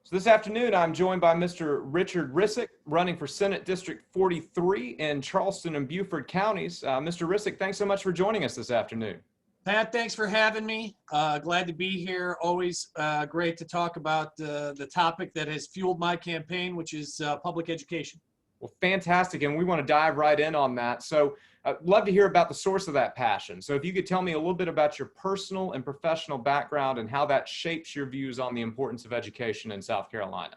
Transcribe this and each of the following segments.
So this afternoon, I'm joined by Mr. Richard Hricik, running for Senate District 43 in Charleston and Beaufort Counties. Mr. Hricik, thanks so much for joining us this afternoon. Pat, thanks for having me. Glad to be here. Always great to talk about the topic that has fueled my campaign, which is public education. Well, fantastic, and we want to dive right in on that. So I'd love to hear about the source of that passion. So if you could tell me a little bit about your personal and professional background and how that shapes your views on the importance of education in South Carolina.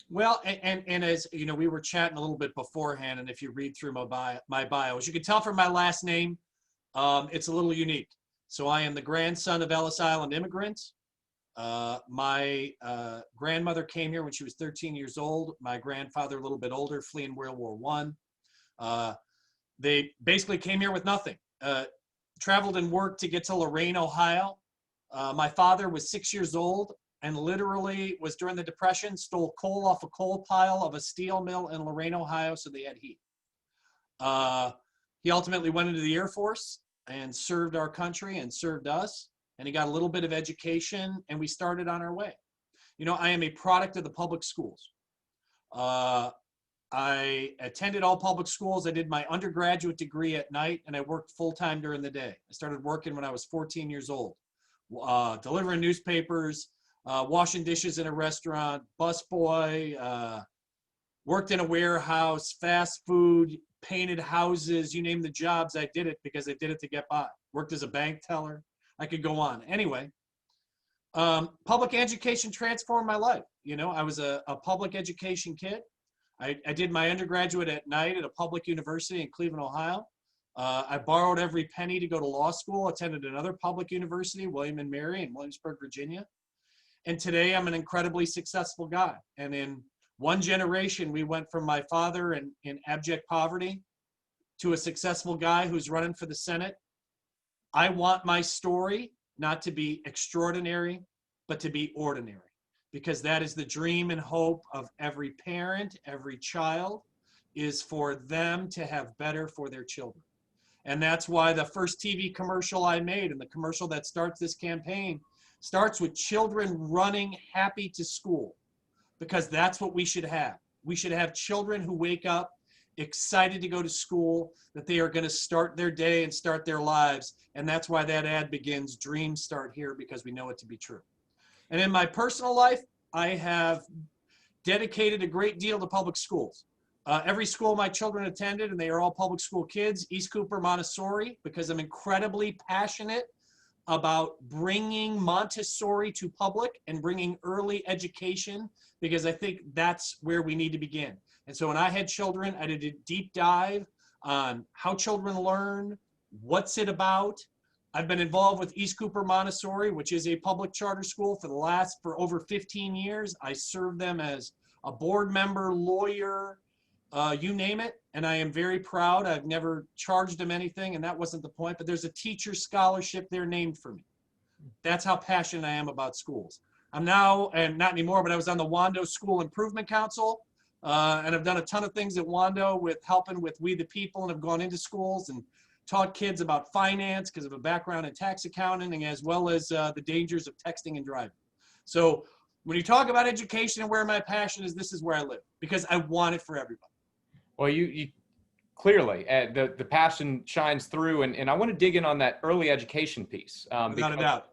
Well, and as you know, we were chatting a little bit beforehand, and if you read through my bio, as you can tell from my last name, it's a little unique. So I am the grandson of Ellis Island immigrants. My grandmother came here when she was 13 years old. My grandfather, a little bit older, fleeing World War I. They basically came here with nothing. Traveled and worked to get to Lorain, Ohio. My father was 6 years old and literally was during the Depression, stole coal off a coal pile of a steel mill in Lorain, Ohio, so they had heat. He ultimately went into the Air Force and served our country and served us. And he got a little bit of education, and we started on our way. You know, I am a product of the public schools. I attended all public schools. I did my undergraduate degree at night, and I worked full-time during the day. I started working when I was 14 years old, delivering newspapers, washing dishes in a restaurant, busboy, worked in a warehouse, fast food, painted houses, you name the jobs, I did it because I did it to get by. Worked as a bank teller. I could go on. Anyway, public education transformed my life. You know, I was a public education kid. I did my undergraduate at night at a public university in Cleveland, Ohio. I borrowed every penny to go to law school, attended another public university, William and Mary in Williamsburg, Virginia. And today I'm an incredibly successful guy. And in one generation, we went from my father in abject poverty to a successful guy who's running for the Senate. I want my story not to be extraordinary, but to be ordinary, because that is the dream and hope of every parent, every child, is for them to have better for their children. And that's why the first TV commercial I made, and the commercial that starts this campaign, starts with children running happy to school, because that's what we should have. We should have children who wake up excited to go to school, that they are going to start their day and start their lives. And that's why that ad begins, dreams start here, because we know it to be true. And in my personal life, I have dedicated a great deal to public schools. Every school my children attended, and they are all public school kids, East Cooper Montessori, because I'm incredibly passionate about bringing Montessori to public and bringing early education, because I think that's where we need to begin. And so when I had children, I did a deep dive on how children learn, what's it about. I've been involved with East Cooper Montessori, which is a public charter school for over 15 years. I served them as a board member, lawyer, you name it. And I am very proud. I've never charged them anything, and that wasn't the point, but there's a teacher scholarship there named for me. That's how passionate I am about schools. I'm now, and not anymore, but I was on the Wando School Improvement Council. And I've done a ton of things at Wando with helping with We the People, and have gone into schools and taught kids about finance because of a background in tax accounting, as well as the dangers of texting and driving. So when you talk about education and where my passion is, this is where I live, because I want it for everybody. Well, you clearly, the passion shines through, and I want to dig in on that early education piece. Without a doubt.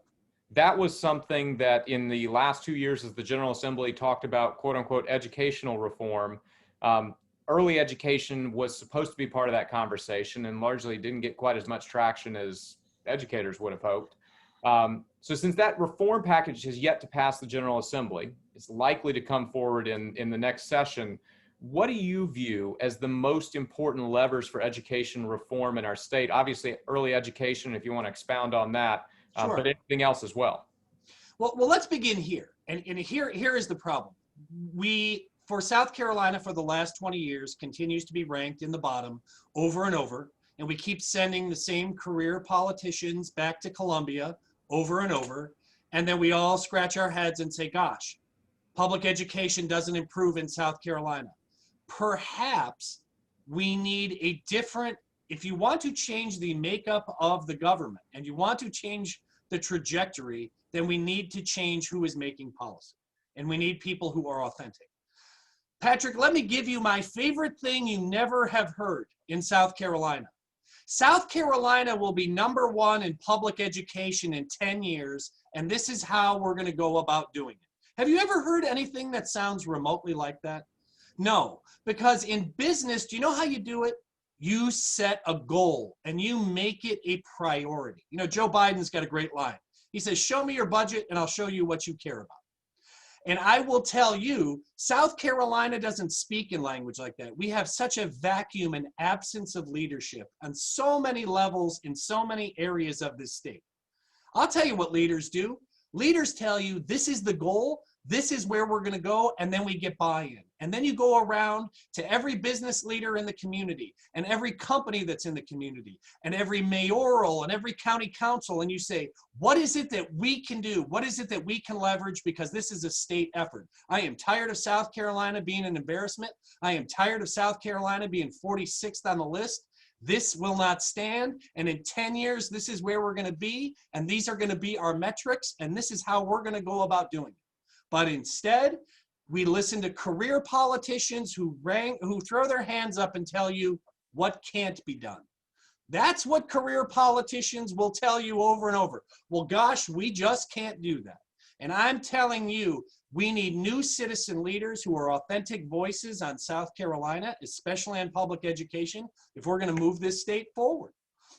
That was something that in the last 2 years, as the General Assembly talked about, quote unquote, educational reform, early education was supposed to be part of that conversation, and largely didn't get quite as much traction as educators would have hoped. So since that reform package has yet to pass the General Assembly, it's likely to come forward in the next session. What do you view as the most important levers for education reform in our state? Obviously, early education, if you want to expound on that, Sure. but anything else as well. Well, let's begin here. And here is the problem. For South Carolina, for the last 20 years, continues to be ranked in the bottom over and over. And we keep sending the same career politicians back to Columbia over and over. And then we all scratch our heads and say, gosh, public education doesn't improve in South Carolina. Perhaps we need a different, if you want to change the makeup of the government and you want to change the trajectory, then we need to change who is making policy. and we need people who are authentic. Patrick, let me give you my favorite thing you never have heard in South Carolina. South Carolina will be #1 in public education in 10 years, and this is how we're going to go about doing it. Have you ever heard anything that sounds remotely like that? No, because in business, do you know how you do it? You set a goal and you make it a priority. You know, Joe Biden's got a great line. He says, show me your budget and I'll show you what you care about. And I will tell you, South Carolina doesn't speak in language like that. We have such a vacuum and absence of leadership on so many levels in so many areas of this state. I'll tell you what leaders do. Leaders tell you, this is the goal, this is where we're going to go, and then we get buy-in. And then you go around to every business leader in the community and every company that's in the community and every mayoral and every county council, and you say, what is it that we can do? What is it that we can leverage? Because this is a state effort. I am tired of South Carolina being an embarrassment. I am tired of South Carolina being 46th on the list. This will not stand, and in 10 years, this is where we're going to be, and these are going to be our metrics, and this is how we're going to go about doing it. But instead, we listen to career politicians who throw their hands up and tell you what can't be done. That's what career politicians will tell you over and over. Well, gosh, we just can't do that. And I'm telling you, we need new citizen leaders who are authentic voices on South Carolina, especially on public education, if we're going to move this state forward.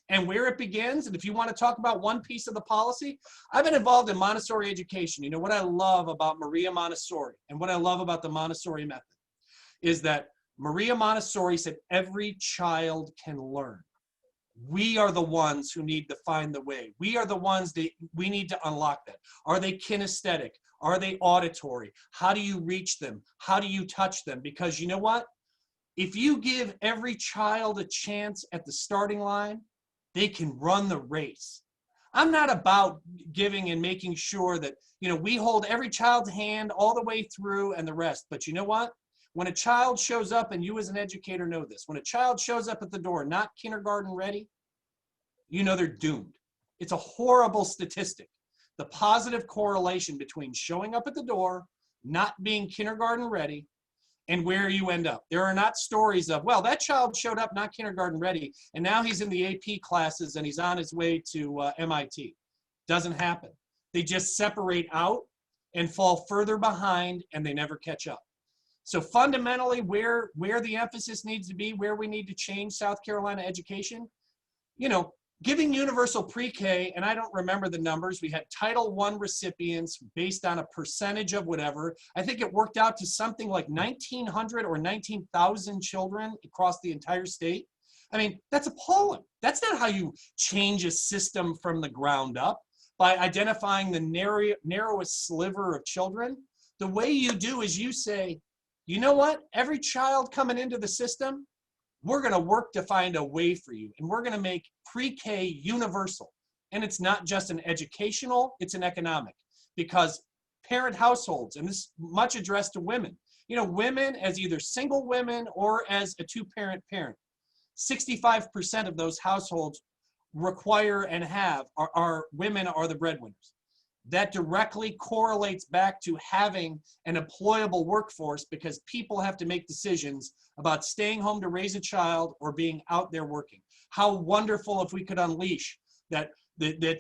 And where it begins, and if you want to talk about one piece of the policy, I've been involved in Montessori education. You know, what I love about Maria Montessori and what I love about the Montessori method is that Maria Montessori said every child can learn. We are the ones who need to find the way. We are the ones that we need to unlock that. Are they kinesthetic? Are they auditory? How do you reach them? How do you touch them? Because you know what? If you give every child a chance at the starting line, they can run the race. I'm not about giving and making sure that, you know, we hold every child's hand all the way through and the rest. But you know what? When a child shows up, and you as an educator know this, when a child shows up at the door not kindergarten ready, you know they're doomed. It's a horrible statistic. The positive correlation between showing up at the door, not being kindergarten ready, and where you end up. There are not stories of, well, that child showed up not kindergarten ready, and now he's in the AP classes and he's on his way to MIT. Doesn't happen. They just separate out and fall further behind, and they never catch up. So fundamentally, where the emphasis needs to be, where we need to change South Carolina education, you know, giving universal pre-K, and I don't remember the numbers, we had Title I recipients based on a percentage of whatever. I think it worked out to something like 1,900 or 19,000 children across the entire state. I mean, that's appalling. That's not how you change a system from the ground up, by identifying the narrowest sliver of children. The way you do is you say, you know what? Every child coming into the system, we're going to work to find a way for you, and we're going to make pre-K universal. And it's not just an educational, it's an economic, because parent households, and this is much addressed to women, you know, women as either single women or as a two-parent parent, 65% of those households require and have are women are the breadwinners. That directly correlates back to having an employable workforce, because people have to make decisions about staying home to raise a child or being out there working. How wonderful if we could unleash that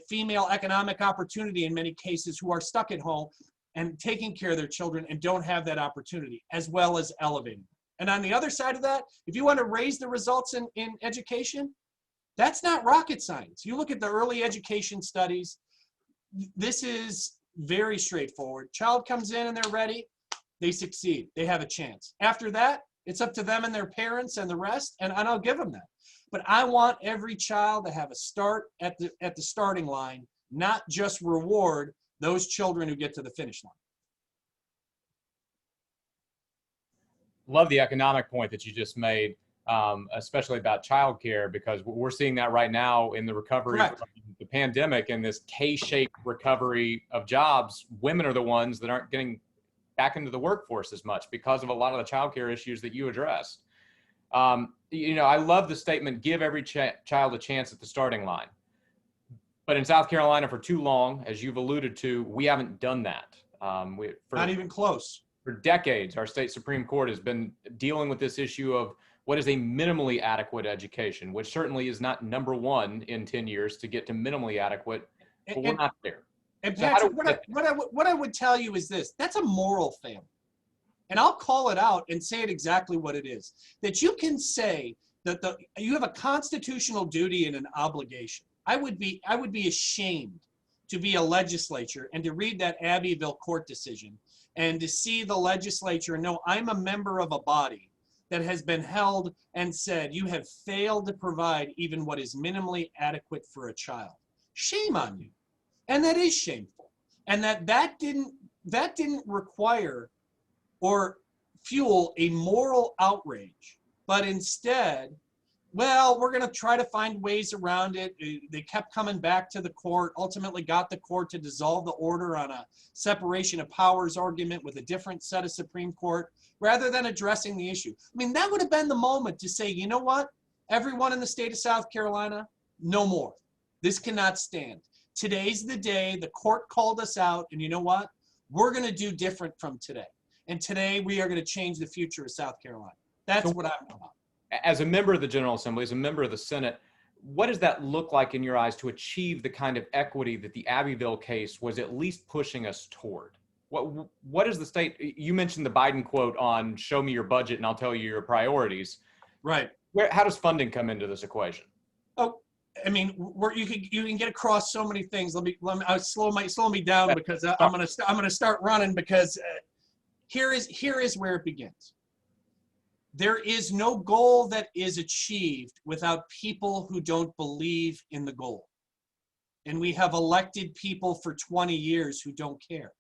female economic opportunity in many cases, who are stuck at home and taking care of their children and don't have that opportunity, as well as elevating. And on the other side of that, if you want to raise the results in education, that's not rocket science. You look at the early education studies, this is very straightforward. Child comes in and they're ready, they succeed, they have a chance. After that, it's up to them and their parents and the rest, and I'll give them that. But I want every child to have a start at the starting line, not just reward those children who get to the finish line. Love the economic point that you just made, especially about childcare, because we're seeing that right now in the recovery Correct. from the pandemic and this K-shaped recovery of jobs. Women are the ones that aren't getting back into the workforce as much because of a lot of the childcare issues that you addressed. You know, I love the statement, give every child a chance at the starting line. But in South Carolina for too long, as you've alluded to, we haven't done that. Not even close. For decades, our state Supreme Court has been dealing with this issue of what is a minimally adequate education, which certainly is not number one in 10 years to get to minimally adequate, but we're not there. And So how do Patrick, what I would tell you is this: that's a moral failing, and I'll call it out and say it exactly what it is. That you can say that you have a constitutional duty and an obligation. I would be ashamed to be a legislature and to read that Abbeville court decision and to see the legislature know I'm a member of a body that has been held and said you have failed to provide even what is minimally adequate for a child. Shame on you. And that is shameful. And that didn't require or fuel a moral outrage, but instead, well, we're going to try to find ways around it. They kept coming back to the court, ultimately got the court to dissolve the order on a separation of powers argument with a different set of Supreme Court, rather than addressing the issue. I mean, that would have been the moment to say, you know what? Everyone in the state of South Carolina, no more. This cannot stand. Today's the day. The court called us out, and you know what? We're going to do different from today. And today we are going to change the future of South Carolina. That's what I'm about. As a member of the General Assembly, as a member of the Senate, what does that look like in your eyes to achieve the kind of equity that the Abbeville case was at least pushing us toward? What is the state? You mentioned the Biden quote on "Show me your budget and I'll tell you your priorities." Right. How does funding come into this equation? Oh, I mean, you can get across so many things. Let me slow me down because I'm gonna start running because here is where it begins. There is no goal that is achieved without people who don't believe in the goal. And we have elected people for 20 years who don't care.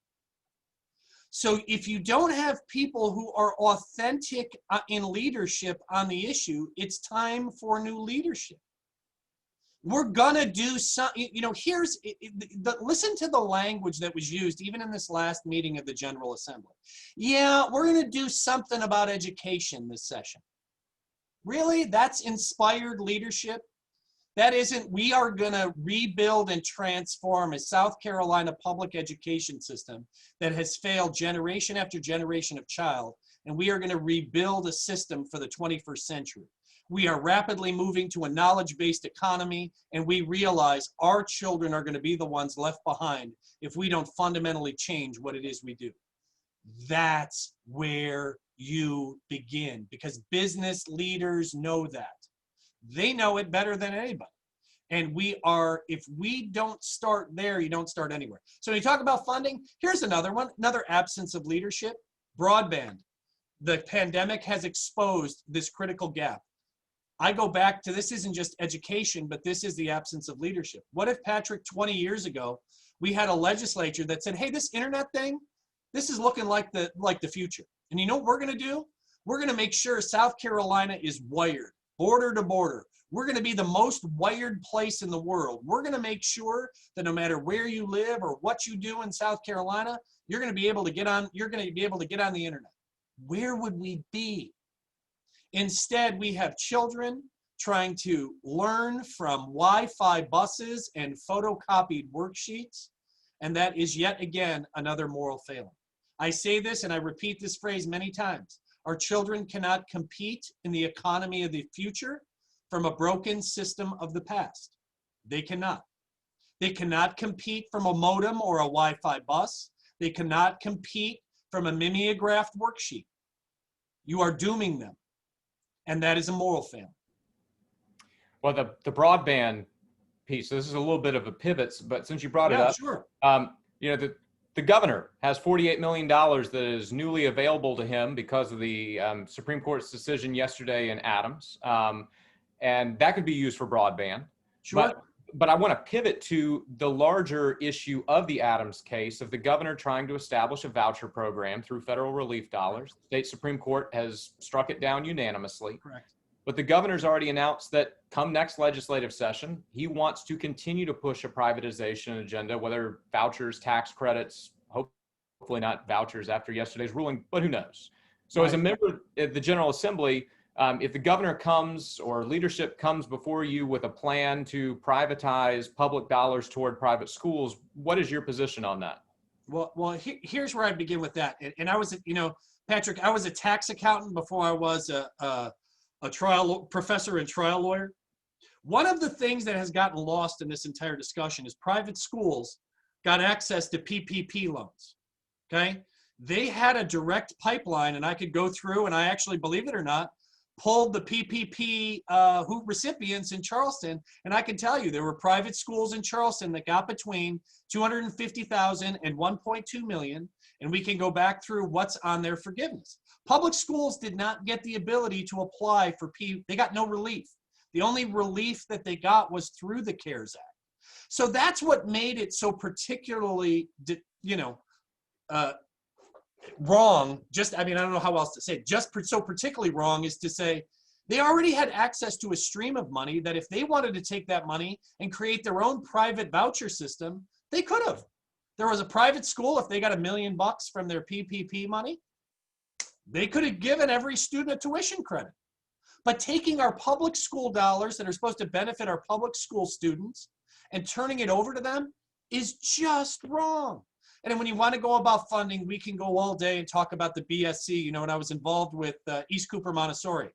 So if you don't have people who are authentic in leadership on the issue, it's time for new leadership. We're gonna do some, listen to the language that was used even in this last meeting of the General Assembly. Yeah, we're gonna do something about education this session. Really? That's inspired leadership? That isn't, we are gonna rebuild and transform a South Carolina public education system that has failed generation after generation of child, and we are gonna rebuild a system for the 21st century. We are rapidly moving to a knowledge-based economy, and we realize our children are going to be the ones left behind if we don't fundamentally change what it is we do. That's where you begin, because business leaders know that. They know it better than anybody. And if we don't start there, you don't start anywhere. So when you talk about funding, here's another one, another absence of leadership: broadband. The pandemic has exposed this critical gap. I go back to, this isn't just education, but this is the absence of leadership. What if, Patrick, 20 years ago, we had a legislature that said, hey, this internet thing, this is looking like the future. And you know what we're gonna do? We're gonna make sure South Carolina is wired, border to border. We're gonna be the most wired place in the world. We're gonna make sure that no matter where you live or what you do in South Carolina, you're gonna be able to get on the internet. Where would we be? Instead, we have children trying to learn from Wi-Fi buses and photocopied worksheets, and that is yet again another moral failing. I say this and I repeat this phrase many times. Our children cannot compete in the economy of the future from a broken system of the past. They cannot. They cannot compete from a modem or a Wi-Fi bus. They cannot compete from a mimeographed worksheet. You are dooming them. And that is a moral failing. Well, the broadband piece, this is a little bit of a pivot, but since you brought it up, sure. The governor has $48 million that is newly available to him because of the Supreme Court's decision yesterday in Adams. And that could be used for broadband. Sure. But I want to pivot to the larger issue of the Adams case of the governor trying to establish a voucher program through federal relief dollars. The state Supreme Court has struck it down unanimously. Correct. But the governor's already announced that come next legislative session, he wants to continue to push a privatization agenda, whether vouchers, tax credits, hopefully not vouchers after yesterday's ruling, but who knows? So as a member of the General Assembly, if the governor comes or leadership comes before you with a plan to privatize public dollars toward private schools, what is your position on that? Here's where I begin with that. And I was, Patrick, I was a tax accountant before I was a trial professor and trial lawyer. One of the things that has gotten lost in this entire discussion is private schools got access to PPP loans. Okay, they had a direct pipeline, and I could go through, and I actually, believe it or not, pulled the PPP recipients in Charleston, and I can tell you there were private schools in Charleston that got between $250,000 and $1.2 million, and we can go back through what's on their forgiveness. Public schools did not get the ability to apply for they got no relief. The only relief that they got was through the CARES Act. So that's what made it so particularly, wrong. I don't know how else to say it. So particularly wrong is to say they already had access to a stream of money that if they wanted to take that money and create their own private voucher system, they could have. There was a private school, if they got $1 million from their PPP money, they could have given every student a tuition credit. But taking our public school dollars that are supposed to benefit our public school students and turning it over to them is just wrong. And when you want to go about funding, we can go all day and talk about the BSC. When I was involved with East Cooper Montessori,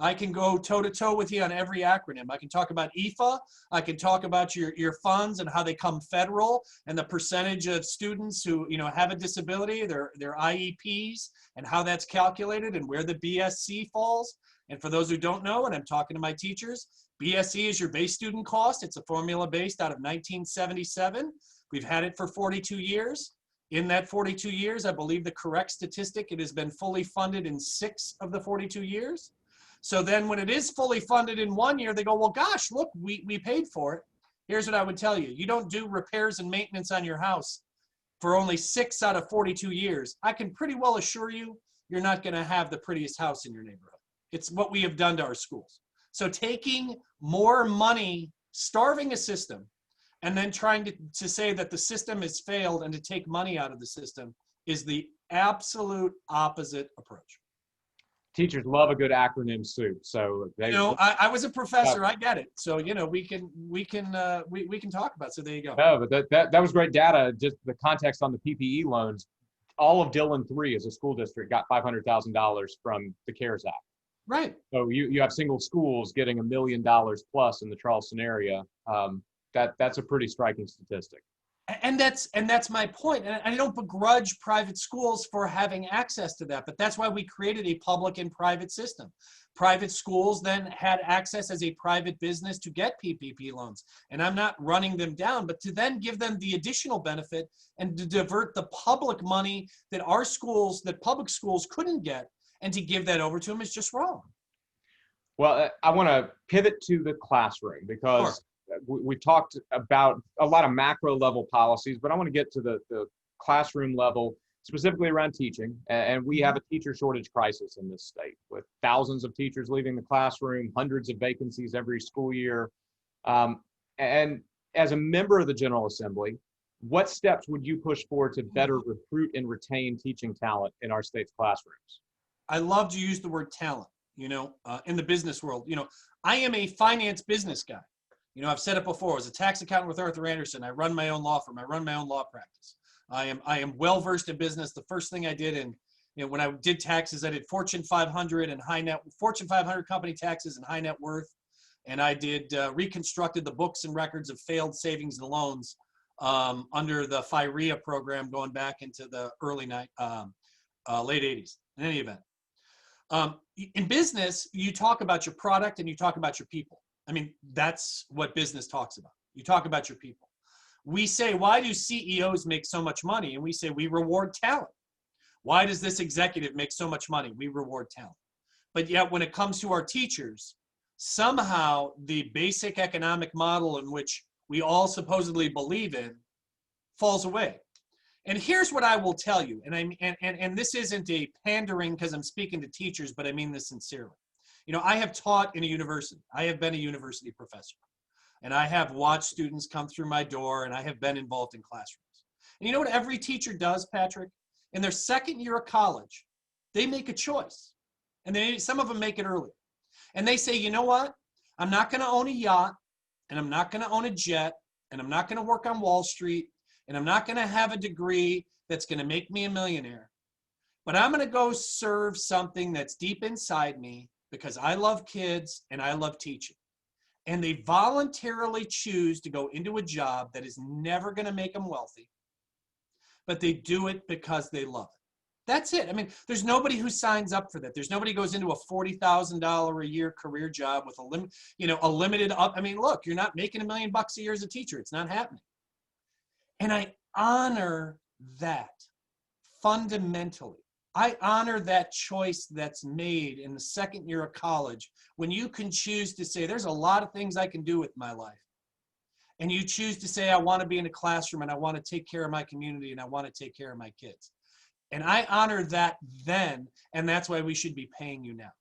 I can go toe-to-toe with you on every acronym. I can talk about EFA. I can talk about your funds and how they come federal and the percentage of students who have a disability, their IEPs, and how that's calculated and where the BSC falls. And for those who don't know, and I'm talking to my teachers, BSC is your base student cost. It's a formula based out of 1977. We've had it for 42 years. In that 42 years, I believe the correct statistic, it has been fully funded in 6 of the 42 years. So then when it is fully funded in 1 year, they go, well, gosh, look, we paid for it. Here's what I would tell you. You don't do repairs and maintenance on your house for only 6 out of 42 years. I can pretty well assure you, you're not going to have the prettiest house in your neighborhood. It's what we have done to our schools. So taking more money, starving a system, and then trying to say that the system has failed and to take money out of the system is the absolute opposite approach. Teachers love a good acronym soup. So I was a professor. I get it. So we can talk about it. So there you go. No, but that was great data. Just the context on the PPE loans. All of Dillon 3 as a school district got $500,000 from the CARES Act. Right. So you have single schools getting $1 million plus in the Charleston area. That's a pretty striking statistic. And that's my point. And I don't begrudge private schools for having access to that, but that's why we created a public and private system. Private schools then had access as a private business to get PPP loans. And I'm not running them down, but to then give them the additional benefit and to divert the public money that public schools couldn't get and to give that over to them is just wrong. Well, I want to pivot to the classroom because we talked about a lot of macro level policies, but I want to get to the classroom level, specifically around teaching. And we have a teacher shortage crisis in this state with thousands of teachers leaving the classroom, hundreds of vacancies every school year. And as a member of the General Assembly, what steps would you push for to better recruit and retain teaching talent in our state's classrooms? I love to use the word talent, in the business world. I am a finance business guy. I've said it before. I was a tax accountant with Arthur Anderson. I run my own law firm. I run my own law practice. I am well versed in business. The first thing I did when I did taxes, I did Fortune 500 and Fortune 500 company taxes and high net worth. And I did reconstructed the books and records of failed savings and loans under the FIREA program going back into the late 80s. In any event, in business, you talk about your product and you talk about your people. That's what business talks about. You talk about your people. We say, why do CEOs make so much money? And we say, we reward talent. Why does this executive make so much money? We reward talent. But yet when it comes to our teachers, somehow the basic economic model in which we all supposedly believe in falls away. And here's what I will tell you, and this isn't a pandering because I'm speaking to teachers, but I mean this sincerely. I have taught in a university. I have been a university professor. And I have watched students come through my door, and I have been involved in classrooms. And you know what every teacher does, Patrick? In their second year of college, they make a choice. And some of them make it early. And they say, you know what? I'm not going to own a yacht, and I'm not going to own a jet, and I'm not going to work on Wall Street, and I'm not going to have a degree that's going to make me a millionaire, but I'm going to go serve something that's deep inside me because I love kids and I love teaching. And they voluntarily choose to go into a job that is never going to make them wealthy, but they do it because they love it. That's it. I mean, there's nobody who signs up for that. There's nobody who goes into a $40,000 a year career job with a limited up. I mean, look, you're not making $1 million a year as a teacher. It's not happening. And I honor that fundamentally. I honor that choice that's made in the second year of college when you can choose to say, there's a lot of things I can do with my life. And you choose to say, I want to be in a classroom and I want to take care of my community and I want to take care of my kids. And I honor that then, and that's why we should be paying you now.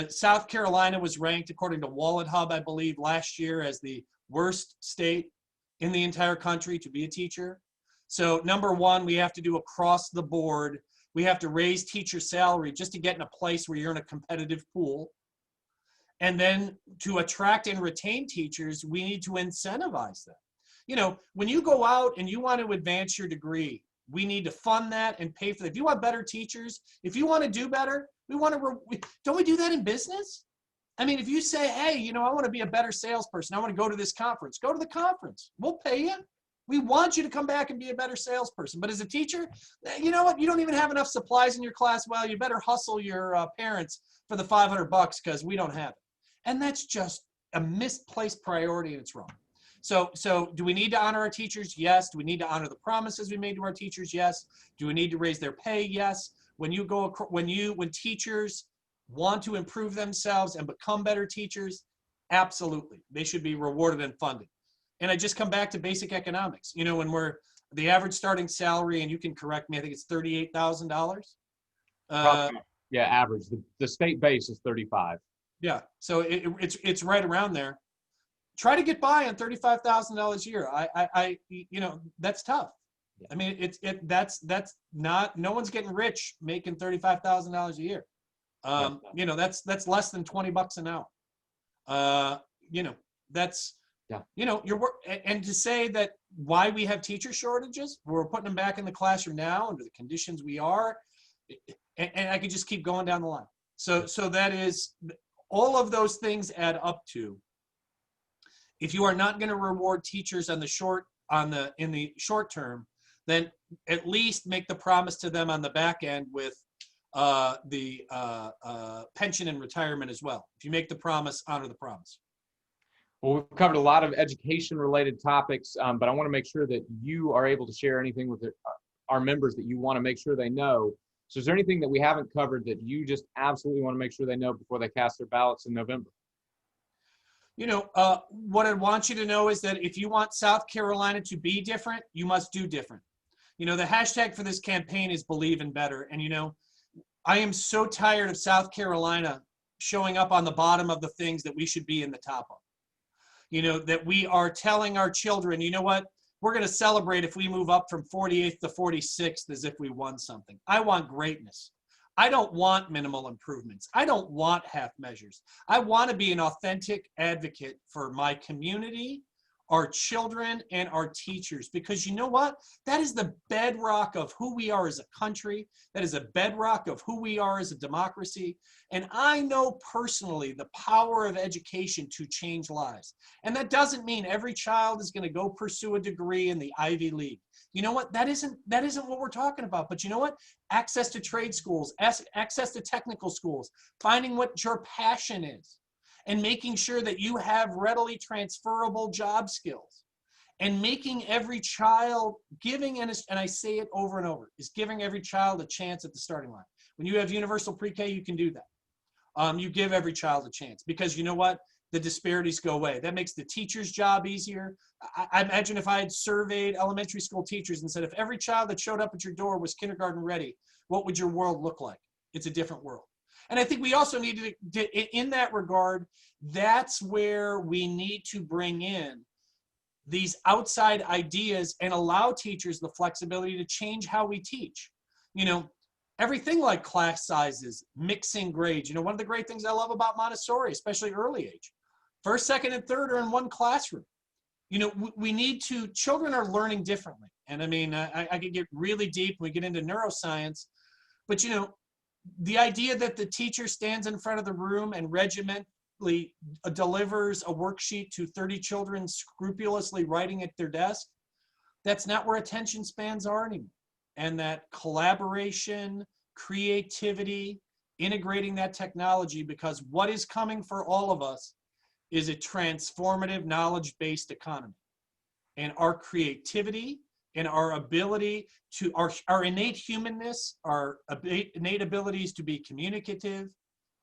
South Carolina was ranked, according to Wallet Hub, I believe, last year as the worst state in the entire country to be a teacher. So number one, we have to do across the board. We have to raise teacher salary just to get in a place where you're in a competitive pool. And then to attract and retain teachers, we need to incentivize them. When you go out and you want to advance your degree, we need to fund that and pay for that. If you want better teachers, if you want to do better, don't we do that in business? I mean, if you say, hey, I want to be a better salesperson, I want to go to this conference, go to the conference. We'll pay you. We want you to come back and be a better salesperson. But as a teacher, you know what? You don't even have enough supplies in your class. Well, you better hustle your parents for the $500 because we don't have it. And that's just a misplaced priority, and it's wrong. So do we need to honor our teachers? Yes. Do we need to honor the promises we made to our teachers? Yes. Do we need to raise their pay? Yes. When teachers want to improve themselves and become better teachers, absolutely. They should be rewarded and funded. And I just come back to basic economics. When the average starting salary, and you can correct me, I think it's $38,000. Yeah, average. The state base is 35. Yeah, so it's right around there. Try to get by on $35,000 a year. That's tough. Yeah. I mean, that's not, no one's getting rich making $35,000 a year. That's less than $20 an hour. That's, and to say that why we have teacher shortages, we're putting them back in the classroom now under the conditions we are, and I could just keep going down the line. So that is, all of those things add up to, if you are not going to reward teachers in the short term, then at least make the promise to them on the back end with the pension and retirement as well. If you make the promise, honor the promise. Well, we've covered a lot of education-related topics, but I want to make sure that you are able to share anything with our members that you want to make sure they know. So is there anything that we haven't covered that you just absolutely want to make sure they know before they cast their ballots in November? What I want you to know is that if you want South Carolina to be different, you must do different. The hashtag for this campaign is Believe in Better. And, I am so tired of South Carolina showing up on the bottom of the things that we should be in the top of. That we are telling our children, you know what? We're going to celebrate if we move up from 48th to 46th as if we won something. I want greatness. I don't want minimal improvements. I don't want half measures. I want to be an authentic advocate for my community, our children, and our teachers, because you know what? That is the bedrock of who we are as a country. That is a bedrock of who we are as a democracy. And I know personally the power of education to change lives. And that doesn't mean every child is going to go pursue a degree in the Ivy League. You know what? That isn't what we're talking about. But you know what? Access to trade schools, access to technical schools, finding what your passion is, and making sure that you have readily transferable job skills, and making every child, and I say it over and over, is giving every child a chance at the starting line. When you have universal pre-K, you can do that. You give every child a chance, because you know what? The disparities go away. That makes the teacher's job easier. I imagine if I had surveyed elementary school teachers and said, if every child that showed up at your door was kindergarten ready, what would your world look like? It's a different world. And I think we also need to, in that regard, that's where we need to bring in these outside ideas and allow teachers the flexibility to change how we teach. Everything like class sizes, mixing grades. One of the great things I love about Montessori, especially early age, first, second, and third are in one classroom. we need to, children are learning differently. And I mean, I could get really deep when we get into neuroscience, but the idea that the teacher stands in front of the room and regimentally delivers a worksheet to 30 children scrupulously writing at their desk, that's not where attention spans are anymore. And that collaboration, creativity, integrating that technology, because what is coming for all of us is a transformative knowledge-based economy. And our creativity and our ability to, our innate humanness, our innate abilities to be communicative,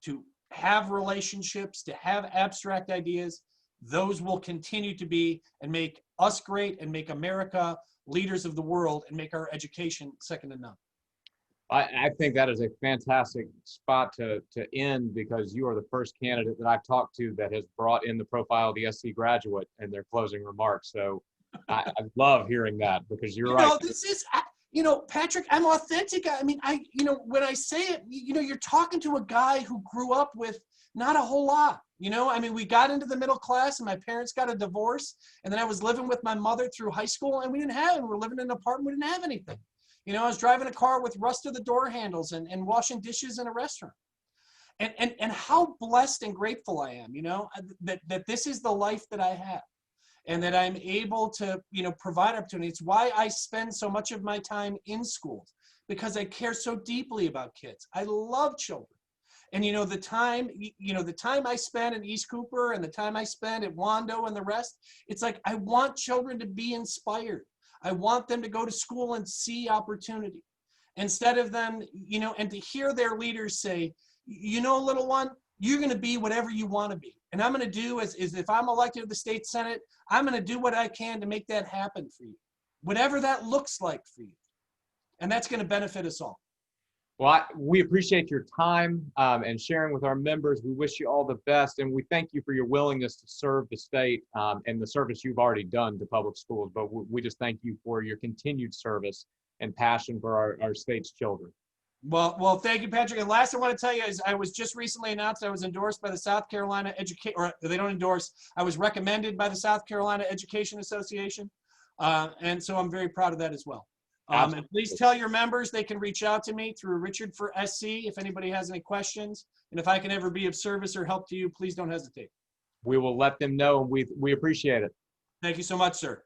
to have relationships, to have abstract ideas, those will continue to be and make us great and make America leaders of the world and make our education second to none. I think that is a fantastic spot to end, because you are the first candidate that I've talked to that has brought in the profile of the SC graduate in their closing remarks. So I love hearing that, because you're right. This is, Patrick, I'm authentic. I mean, when I say it, you're talking to a guy who grew up with not a whole lot. I mean, we got into the middle class and my parents got a divorce, and then I was living with my mother through high school, and we were living in an apartment, we didn't have anything. I was driving a car with rust to the door handles and washing dishes in a restaurant. And how blessed and grateful I am, that this is the life that I have, and that I'm able to, provide opportunity. It's why I spend so much of my time in schools, because I care so deeply about kids. I love children. And the time I spend in East Cooper and the time I spend at Wando and the rest, it's like, I want children to be inspired. I want them to go to school and see opportunity, instead of them, and to hear their leaders say, little one, you're going to be whatever you want to be. And I'm going to do is if I'm elected to the state Senate, I'm going to do what I can to make that happen for you, whatever that looks like for you. And that's going to benefit us all. Well, we appreciate your time and sharing with our members. We wish you all the best, and we thank you for your willingness to serve the state and the service you've already done to public schools. But we just thank you for your continued service and passion for our state's children. Well, thank you, Patrick. And last I want to tell you is I was just recently announced I was endorsed by the South Carolina they don't endorse. I was recommended by the South Carolina Education Association. And so I'm very proud of that as well. And please tell your members they can reach out to me through Richard for SC if anybody has any questions. And if I can ever be of service or help to you, please don't hesitate. We will let them know. We appreciate it. Thank you so much, sir.